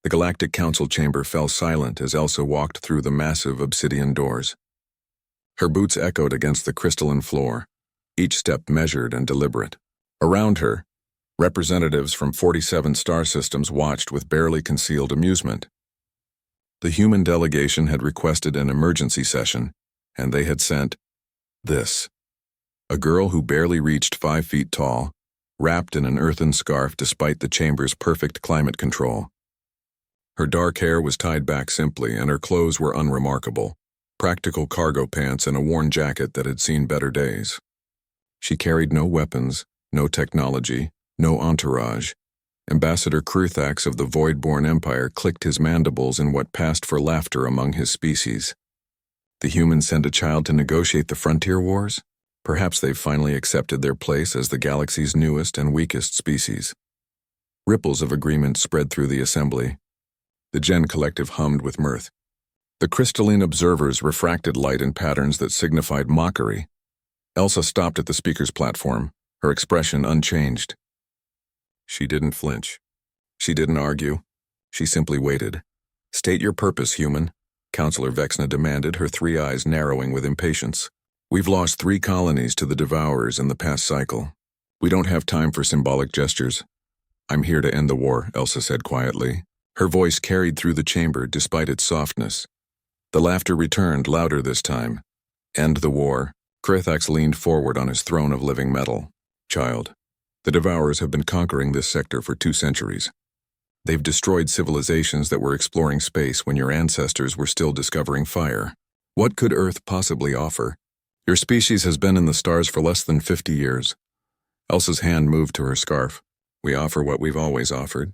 The Galactic Council chamber fell silent as Elsa walked through the massive obsidian doors. Her boots echoed against the crystalline floor, each step measured and deliberate. Around her, representatives from 47 star systems watched with barely concealed amusement. The human delegation had requested an emergency session, and they had sent this. A girl who barely reached 5 feet tall, wrapped in an earthen scarf despite the chamber's perfect climate control. Her dark hair was tied back simply, and her clothes were unremarkable, practical cargo pants and a worn jacket that had seen better days. She carried no weapons, no technology, no entourage. Ambassador Kruthax of the Voidborn Empire clicked his mandibles in what passed for laughter among his species. The humans send a child to negotiate the frontier wars? Perhaps they've finally accepted their place as the galaxy's newest and weakest species. Ripples of agreement spread through the assembly. The Gen Collective hummed with mirth. The crystalline observers refracted light in patterns that signified mockery. Elsa stopped at the speaker's platform, her expression unchanged. She didn't flinch. She didn't argue. She simply waited. "State your purpose, human," Counselor Vexna demanded, her 3 eyes narrowing with impatience. "We've lost 3 colonies to the Devourers in the past cycle. We don't have time for symbolic gestures." "I'm here to end the war," Elsa said quietly. Her voice carried through the chamber despite its softness. The laughter returned, louder this time. "End the war." Kruthax leaned forward on his throne of living metal. "Child, the Devourers have been conquering this sector for 2 centuries. They've destroyed civilizations that were exploring space when your ancestors were still discovering fire. What could Earth possibly offer? Your species has been in the stars for less than 50 years. Elsa's hand moved to her scarf. "We offer what we've always offered.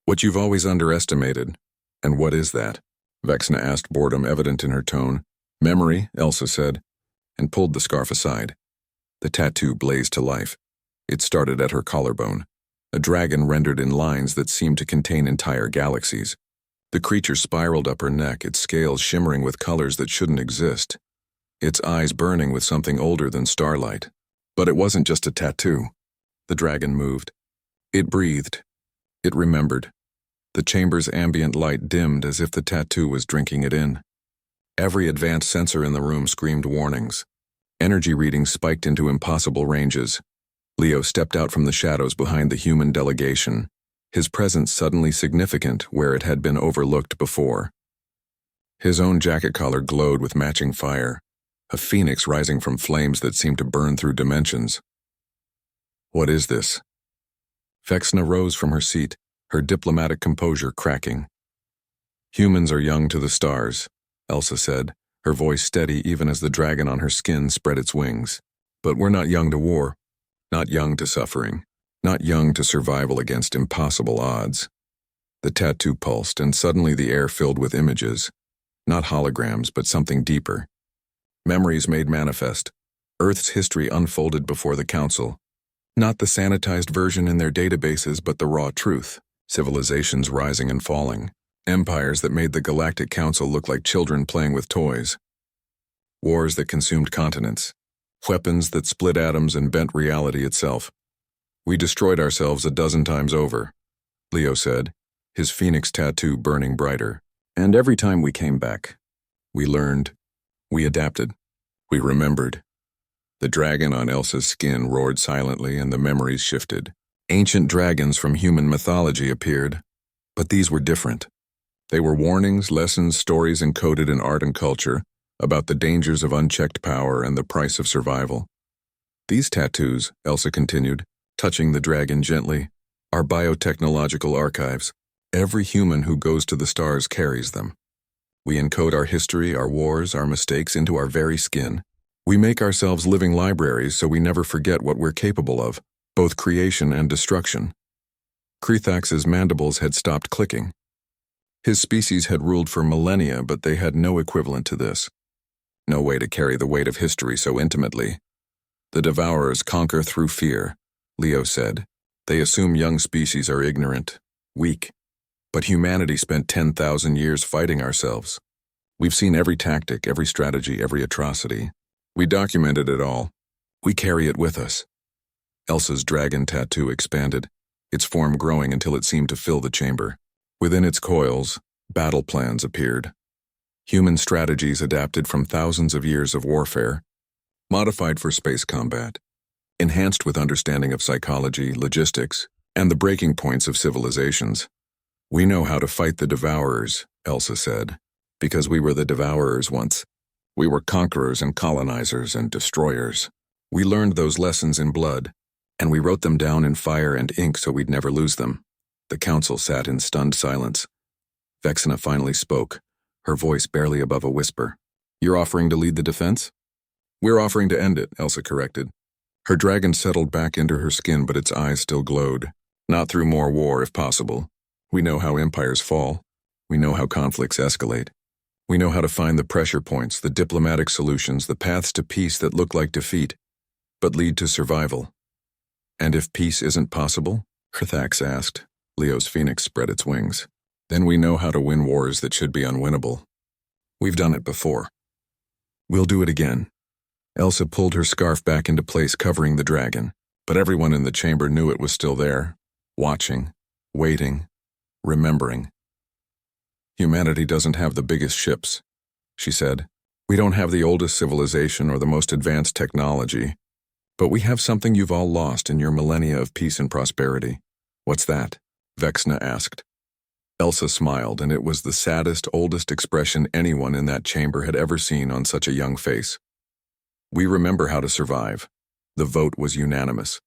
What you've always underestimated." "And what is that?" Vexna asked, boredom evident in her tone. "Memory," Elsa said, and pulled the scarf aside. The tattoo blazed to life. It started at her collarbone, a dragon rendered in lines that seemed to contain entire galaxies. The creature spiraled up her neck, its scales shimmering with colors that shouldn't exist, its eyes burning with something older than starlight. But it wasn't just a tattoo. The dragon moved. It breathed. It remembered. The chamber's ambient light dimmed as if the tattoo was drinking it in. Every advanced sensor in the room screamed warnings. Energy readings spiked into impossible ranges. Leo stepped out from the shadows behind the human delegation, his presence suddenly significant where it had been overlooked before. His own jacket collar glowed with matching fire, a phoenix rising from flames that seemed to burn through dimensions. "What is this?" Vexna rose from her seat, her diplomatic composure cracking. "Humans are young to the stars," Elsa said, her voice steady even as the dragon on her skin spread its wings. "But we're not young to war, not young to suffering, not young to survival against impossible odds." The tattoo pulsed, and suddenly the air filled with images, not holograms, but something deeper. Memories made manifest, Earth's history unfolded before the Council. Not the sanitized version in their databases, but the raw truth. Civilizations rising and falling. Empires that made the Galactic Council look like children playing with toys. Wars that consumed continents. Weapons that split atoms and bent reality itself. "We destroyed ourselves a dozen times over," Leo said, his phoenix tattoo burning brighter. "And every time we came back, we learned, we adapted, we remembered." The dragon on Elsa's skin roared silently, and the memories shifted. Ancient dragons from human mythology appeared, but these were different. They were warnings, lessons, stories encoded in art and culture about the dangers of unchecked power and the price of survival. "These tattoos," Elsa continued, touching the dragon gently, "are biotechnological archives. Every human who goes to the stars carries them. We encode our history, our wars, our mistakes into our very skin. We make ourselves living libraries so we never forget what we're capable of, both creation and destruction." Kruthax's mandibles had stopped clicking. His species had ruled for millennia, but they had no equivalent to this. No way to carry the weight of history so intimately. "The Devourers conquer through fear," Leo said. "They assume young species are ignorant, weak. But humanity spent 10,000 years fighting ourselves. We've seen every tactic, every strategy, every atrocity. We documented it all. We carry it with us." Elsa's dragon tattoo expanded, its form growing until it seemed to fill the chamber. Within its coils, battle plans appeared. Human strategies adapted from thousands of years of warfare, modified for space combat, enhanced with understanding of psychology, logistics, and the breaking points of civilizations. "We know how to fight the Devourers," Elsa said, "because we were the Devourers once. We were conquerors and colonizers and destroyers. We learned those lessons in blood, and we wrote them down in fire and ink so we'd never lose them." The council sat in stunned silence. Vexna finally spoke, her voice barely above a whisper. "You're offering to lead the defense?" "We're offering to end it," Elsa corrected. Her dragon settled back into her skin, but its eyes still glowed. "Not through more war, if possible. We know how empires fall. We know how conflicts escalate. We know how to find the pressure points, the diplomatic solutions, the paths to peace that look like defeat, but lead to survival." "And if peace isn't possible?" Hrthax asked. Leo's phoenix spread its wings. "Then we know how to win wars that should be unwinnable. We've done it before. We'll do it again." Elsa pulled her scarf back into place, covering the dragon, but everyone in the chamber knew it was still there, watching, waiting, remembering. "Humanity doesn't have the biggest ships," she said. "We don't have the oldest civilization or the most advanced technology, but we have something you've all lost in your millennia of peace and prosperity." "What's that?" Vexna asked. Elsa smiled, and it was the saddest, oldest expression anyone in that chamber had ever seen on such a young face. "We remember how to survive." The vote was unanimous.